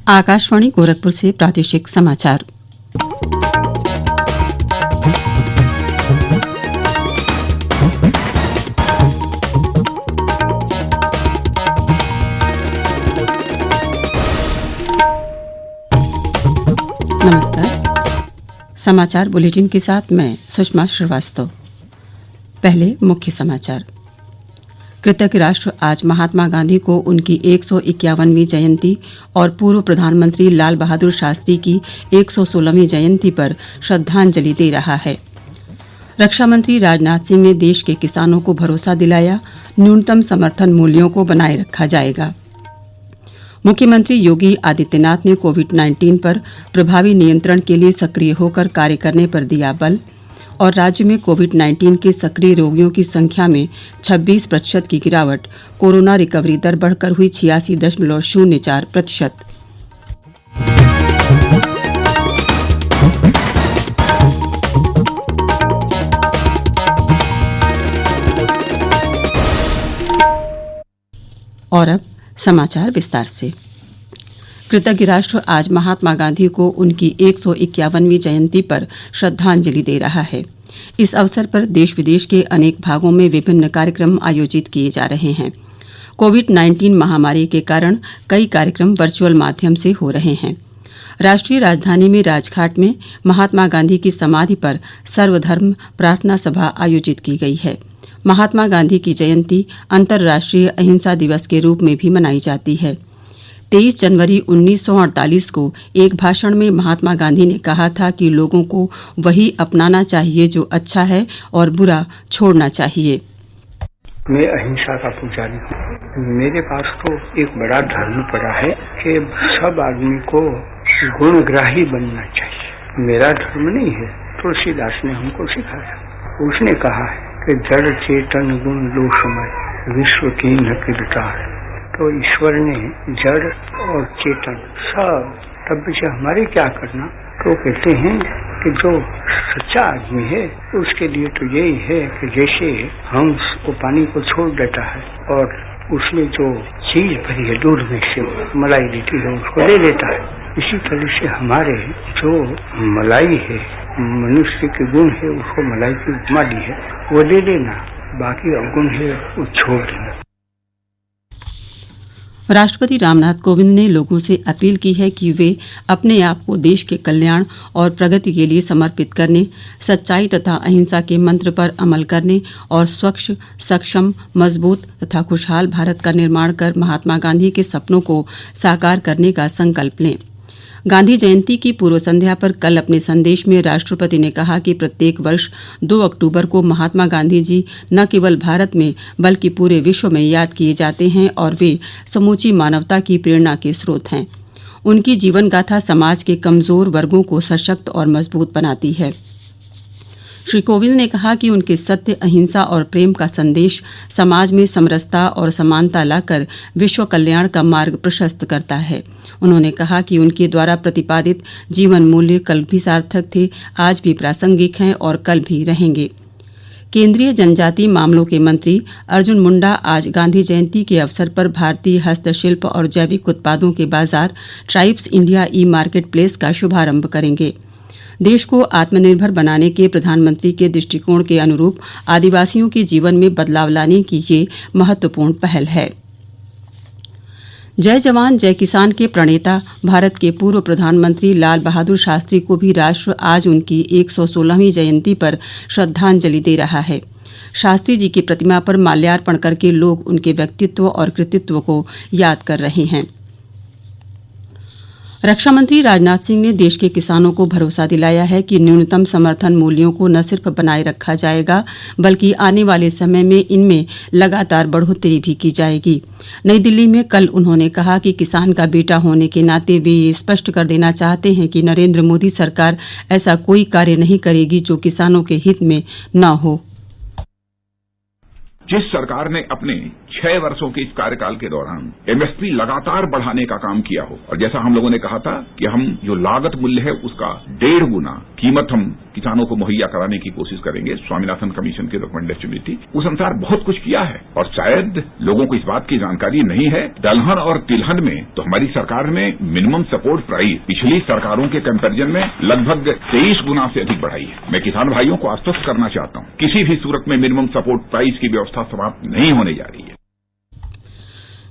आकाशवाणी गोरखपुर से प्रादेशिक समाचार। नमस्कार। समाचार बुलेटिन के साथ मैं सुषमा श्रीवास्तव। पहले मुख्य समाचार। कृतज्ञ राष्ट्र आज महात्मा गांधी को उनकी 151वीं जयंती और पूर्व प्रधानमंत्री लाल बहादुर शास्त्री की 116वीं जयंती पर श्रद्धांजलि दे रहा है। रक्षा मंत्री राजनाथ सिंह ने देश के किसानों को भरोसा दिलाया, न्यूनतम समर्थन मूल्यों को बनाए रखा जाएगा। मुख्यमंत्री योगी आदित्यनाथ ने कोविड-19 पर प्रभावी नियंत्रण के लिए सक्रिय होकर कार्य करने पर दिया बल और राज्य में कोविड-19 के सक्रिय रोगियों की संख्या में 26% की गिरावट, कोरोना रिकवरी दर बढ़कर हुई 86.04%। और अब समाचार विस्तार से। कृतज्ञ राष्ट्र आज महात्मा गांधी को उनकी 151वीं जयंती पर श्रद्धांजलि दे रहा है। इस अवसर पर देश विदेश के अनेक भागों में विभिन्न कार्यक्रम आयोजित किए जा रहे हैं। कोविड-19 महामारी के कारण कई कार्यक्रम वर्चुअल माध्यम से हो रहे हैं। राष्ट्रीय राजधानी में राजघाट में महात्मा गांधी की समाधि पर सर्वधर्म प्रार्थना सभा आयोजित की गई है। महात्मा गांधी की जयंती अंतर्राष्ट्रीय अहिंसा दिवस के रूप में भी मनाई जाती है। 23 जनवरी 1948 को एक भाषण में महात्मा गांधी ने कहा था कि लोगों को वही अपनाना चाहिए जो अच्छा है और बुरा छोड़ना चाहिए। मैं अहिंसा का पुजारी हूँ। मेरे पास तो एक बड़ा धर्म पड़ा है कि सब आदमी को गुणग्राही बनना चाहिए। मेरा धर्म नहीं है, तुलसीदास ने हमको सिखाया। उसने कहा है कि जड़ चेतन गुण लो समय विश्व की नकिलकार। तो ईश्वर ने जड़ और चेतन सब तब से हमारे क्या करना, तो कहते हैं कि जो सच्चा आदमी है उसके लिए तो यही है कि जैसे हंस वो पानी को छोड़ देता है और उसमें जो चीज भरी है दूध में से मलाई देती है उसको ले लेता है, इसी तरह से हमारे जो मलाई है, मनुष्य के गुण है, उसको मलाई की उपमा दी है, वो ले लेना, बाकी अवगुण है वो छोड़ देना। राष्ट्रपति रामनाथ कोविंद ने लोगों से अपील की है कि वे अपने आप को देश के कल्याण और प्रगति के लिए समर्पित करने, सच्चाई तथा अहिंसा के मंत्र पर अमल करने और स्वच्छ, सक्षम, मजबूत तथा खुशहाल भारत का निर्माण कर महात्मा गांधी के सपनों को साकार करने का संकल्प लें। गांधी जयंती की पूर्व संध्या पर कल अपने संदेश में राष्ट्रपति ने कहा कि प्रत्येक वर्ष 2 अक्टूबर को महात्मा गांधी जी न केवल भारत में बल्कि पूरे विश्व में याद किए जाते हैं और वे समूची मानवता की प्रेरणा के स्रोत हैं। उनकी जीवन गाथा समाज के कमजोर वर्गों को सशक्त और मजबूत बनाती है। श्री कोविंद ने कहा कि उनके सत्य, अहिंसा और प्रेम का संदेश समाज में समरसता और समानता लाकर विश्व कल्याण का मार्ग प्रशस्त करता है। उन्होंने कहा कि उनके द्वारा प्रतिपादित जीवन मूल्य कल भी सार्थक थे, आज भी प्रासंगिक हैं और कल भी रहेंगे। केंद्रीय जनजातीय मामलों के मंत्री अर्जुन मुंडा आज गांधी जयंती के अवसर पर भारतीय हस्तशिल्प और जैविक उत्पादों के बाजार ट्राइब्स इंडिया ई मार्केट प्लेस का शुभारंभ करेंगे। देश को आत्मनिर्भर बनाने के प्रधानमंत्री के दृष्टिकोण के अनुरूप आदिवासियों के जीवन में बदलाव लाने की ये महत्वपूर्ण पहल है। जय जवान जय किसान के प्रणेता भारत के पूर्व प्रधानमंत्री लाल बहादुर शास्त्री को भी राष्ट्र आज उनकी 116वीं जयंती पर श्रद्धांजलि दे रहा है। शास्त्री जी की प्रतिमा पर माल्यार्पण करके लोग उनके व्यक्तित्व और कृतित्व को याद कर रहे हैं। रक्षा मंत्री राजनाथ सिंह ने देश के किसानों को भरोसा दिलाया है कि न्यूनतम समर्थन मूल्यों को न सिर्फ बनाए रखा जाएगा बल्कि आने वाले समय में इनमें लगातार बढ़ोतरी भी की जाएगी। नई दिल्ली में कल उन्होंने कहा कि किसान का बेटा होने के नाते वे ये स्पष्ट कर देना चाहते हैं कि नरेंद्र मोदी सरकार ऐसा कोई कार्य नहीं करेगी जो किसानों के हित में न हो। जिस सरकार ने अपने 6 वर्षों के इस कार्यकाल के दौरान एमएसपी लगातार बढ़ाने का काम किया हो, और जैसा हम लोगों ने कहा था कि हम जो लागत मूल्य है उसका 1.5 गुना कीमत हम किसानों को मुहैया कराने की कोशिश करेंगे। स्वामीनाथन कमीशन की रिकमेंडेशन भी थी, उस अनुसार बहुत कुछ किया है। और शायद लोगों को इस बात की जानकारी नहीं है, दलहन और तिलहन में तो हमारी सरकार ने मिनिमम सपोर्ट प्राइस पिछली सरकारों के कंपैरिजन में लगभग 23 गुना से अधिक बढ़ाई है। मैं किसान भाइयों को आश्वस्त करना चाहता हूं, किसी भी सूरत में मिनिमम सपोर्ट प्राइस की व्यवस्था समाप्त नहीं होने जा रही है।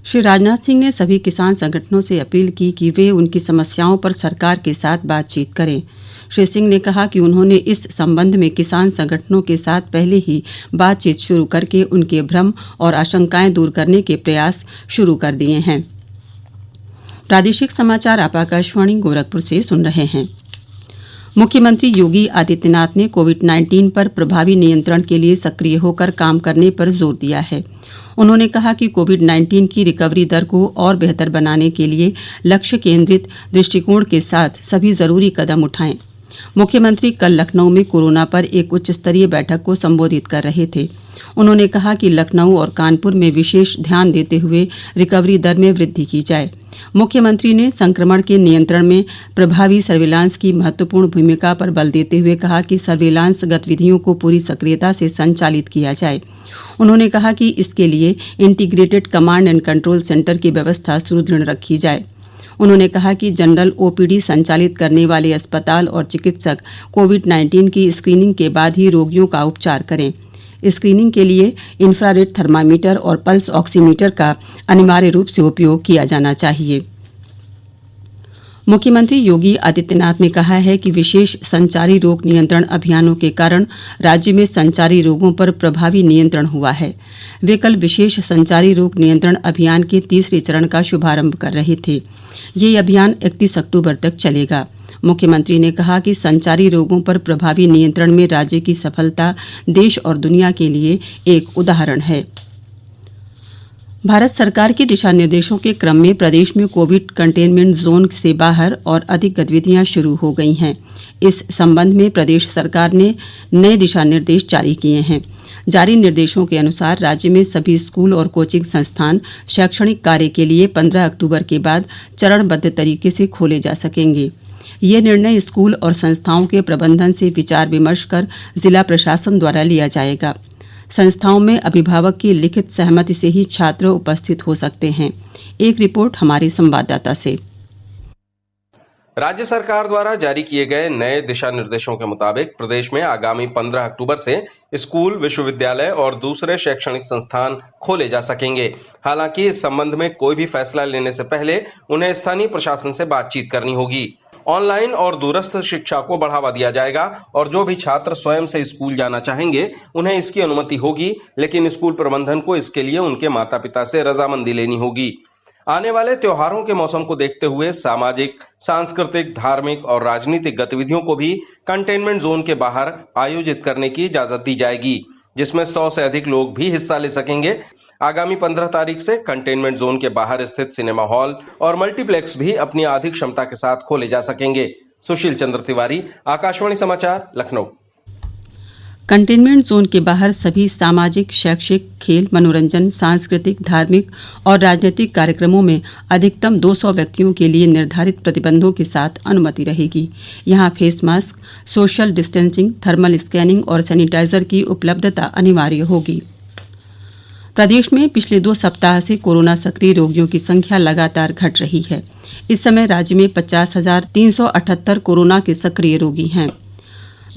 श्री राजनाथ सिंह ने सभी किसान संगठनों से अपील की कि वे उनकी समस्याओं पर सरकार के साथ बातचीत करें। श्री सिंह ने कहा कि उन्होंने इस संबंध में किसान संगठनों के साथ पहले ही बातचीत शुरू करके उनके भ्रम और आशंकाएं दूर करने के प्रयास शुरू कर दिए हैं। प्रादेशिक समाचार आप आकाशवाणी गोरखपुर से सुन रहे हैं। मुख्यमंत्री योगी आदित्यनाथ ने कोविड-19 पर प्रभावी नियंत्रण के लिए सक्रिय होकर काम करने पर जोर दिया है। उन्होंने कहा कि कोविड-19 की रिकवरी दर को और बेहतर बनाने के लिए लक्ष्य केंद्रित दृष्टिकोण के साथ सभी जरूरी कदम उठाएं। मुख्यमंत्री कल लखनऊ में कोरोना पर एक उच्च स्तरीय बैठक को संबोधित कर रहे थे। उन्होंने कहा कि लखनऊ और कानपुर में विशेष ध्यान देते हुए रिकवरी दर में वृद्धि की जाए। मुख्यमंत्री ने संक्रमण के नियंत्रण में प्रभावी सर्विलांस की महत्वपूर्ण भूमिका पर बल देते हुए कहा कि सर्विलांस गतिविधियों को पूरी सक्रियता से संचालित किया जाए। उन्होंने कहा कि इसके लिए integrated command and control centre की व्यवस्था सुदृढ़ रखी जाए। उन्होंने कहा कि जनरल ओपीडी संचालित करने वाले अस्पताल और चिकित्सक कोविड-19 की स्क्रीनिंग के बाद ही रोगियों का उपचार करें। स्क्रीनिंग के लिए इंफ्रारेड थर्मामीटर और पल्स ऑक्सीमीटर का अनिवार्य रूप से उपयोग किया जाना चाहिए। मुख्यमंत्री योगी आदित्यनाथ ने कहा है कि विशेष संचारी रोग नियंत्रण अभियानों के कारण राज्य में संचारी रोगों पर प्रभावी नियंत्रण हुआ है। वे कल विशेष संचारी रोग नियंत्रण अभियान के तीसरे चरण का शुभारंभ कर रहे थे। ये अभियान 31 अक्टूबर तक चलेगा। मुख्यमंत्री ने कहा कि संचारी रोगों पर प्रभावी नियंत्रण में राज्य की सफलता देश और दुनिया के लिए एक उदाहरण है। भारत सरकार के दिशा निर्देशों के क्रम में प्रदेश में कोविड कंटेनमेंट जोन से बाहर और अधिक गतिविधियां शुरू हो गई हैं। इस संबंध में प्रदेश सरकार ने नए दिशा निर्देश जारी किए हैं। जारी निर्देशों के अनुसार राज्य में सभी स्कूल और कोचिंग संस्थान शैक्षणिक कार्य के लिए 15 अक्टूबर के बाद चरणबद्ध तरीके से खोले जा सकेंगे। ये निर्णय स्कूल और संस्थाओं के प्रबंधन से विचार विमर्श कर जिला प्रशासन द्वारा लिया जाएगा। संस्थाओं में अभिभावक की लिखित सहमति से ही छात्र उपस्थित हो सकते हैं। एक रिपोर्ट हमारे संवाददाता से। राज्य सरकार द्वारा जारी किए गए नए दिशा निर्देशों के मुताबिक प्रदेश में आगामी 15 अक्टूबर से स्कूल, विश्वविद्यालय और दूसरे शैक्षणिक संस्थान खोले जा सकेंगे। हालांकि इस संबंध में कोई भी फैसला लेने से पहले उन्हें स्थानीय प्रशासन से बातचीत करनी होगी। ऑनलाइन और दूरस्थ शिक्षा को बढ़ावा दिया जाएगा और जो भी छात्र स्वयं से स्कूल जाना चाहेंगे उन्हें इसकी अनुमति होगी, लेकिन स्कूल प्रबंधन को इसके लिए उनके माता पिता से रजामंदी लेनी होगी। आने वाले त्योहारों के मौसम को देखते हुए सामाजिक, सांस्कृतिक, धार्मिक और राजनीतिक गतिविधियों को भी कंटेनमेंट जोन के बाहर आयोजित करने की इजाजत दी जाएगी, जिसमें 100 से अधिक लोग भी हिस्सा ले सकेंगे। आगामी 15 तारीख से कंटेनमेंट जोन के बाहर स्थित सिनेमा हॉल और मल्टीप्लेक्स भी अपनी आधी क्षमता के साथ खोले जा सकेंगे। सुशील चंद्र तिवारी, आकाशवाणी समाचार, लखनऊ। कंटेनमेंट जोन के बाहर सभी सामाजिक, शैक्षिक, खेल, मनोरंजन, सांस्कृतिक, धार्मिक और राजनीतिक कार्यक्रमों में अधिकतम 200 व्यक्तियों के लिए निर्धारित प्रतिबंधों के साथ अनुमति रहेगी। यहां face mask, social distancing, thermal scanning और सैनिटाइजर की उपलब्धता अनिवार्य होगी। प्रदेश में पिछले 2 सप्ताह से कोरोना सक्रिय रोगियों की संख्या लगातार घट रही है। इस समय राज्य में 50,378 कोरोना के सक्रिय रोगी हैं।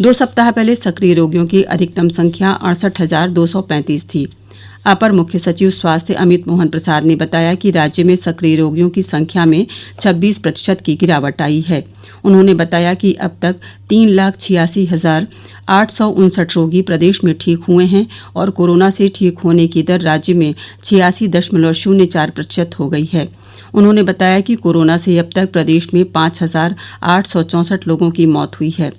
2 सप्ताह पहले सक्रिय रोगियों की अधिकतम संख्या 68,235 थी। अपर मुख्य सचिव स्वास्थ्य अमित मोहन प्रसाद ने बताया कि राज्य में सक्रिय रोगियों की संख्या में 26% की गिरावट आई है। उन्होंने बताया कि अब तक 3,86,859 रोगी प्रदेश में ठीक हुए हैं और कोरोना से ठीक होने की दर राज्य में 86.04% हो गई है। उन्होंने बताया कि कोरोना से अब तक प्रदेश में 5,864 लोगों की मौत हुई है।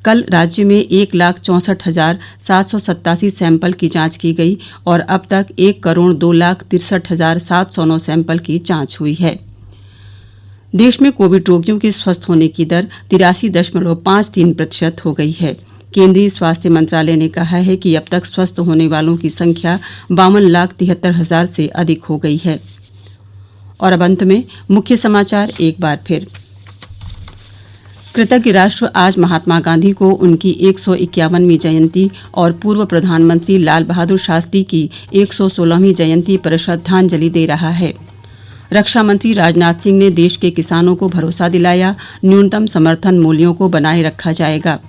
कल राज्य में 1,64,787 सैंपल की जांच की गई और अब तक 1,02,63,709 सैंपल की जांच हुई है। देश में कोविड रोगियों के स्वस्थ होने की दर 83.53% हो गई है। केंद्रीय स्वास्थ्य मंत्रालय ने कहा है कि अब तक स्वस्थ होने वालों की संख्या 52,73,000 से अधिक हो गई है। और अब अंत में मुख्य समाचार एक बार फिर। कृतज्ञ राष्ट्र आज महात्मा गांधी को उनकी 151वीं जयंती और पूर्व प्रधानमंत्री लाल बहादुर शास्त्री की 116वीं जयंती पर श्रद्धांजलि दे रहा है। रक्षा मंत्री राजनाथ सिंह ने देश के किसानों को भरोसा दिलाया, न्यूनतम समर्थन मूल्यों को बनाए रखा जाएगा।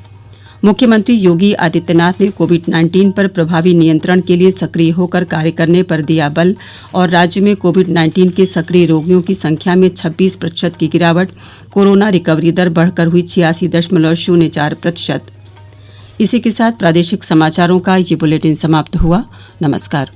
मुख्यमंत्री योगी आदित्यनाथ ने कोविड-19 पर प्रभावी नियंत्रण के लिए सक्रिय होकर कार्य करने पर दिया बल और राज्य में कोविड-19 के सक्रिय रोगियों की संख्या में 26% की गिरावट, कोरोना रिकवरी दर बढ़कर हुई 86.04%। इसी के साथ प्रादेशिक समाचारों का ये बुलेटिन समाप्त हुआ। नमस्कार।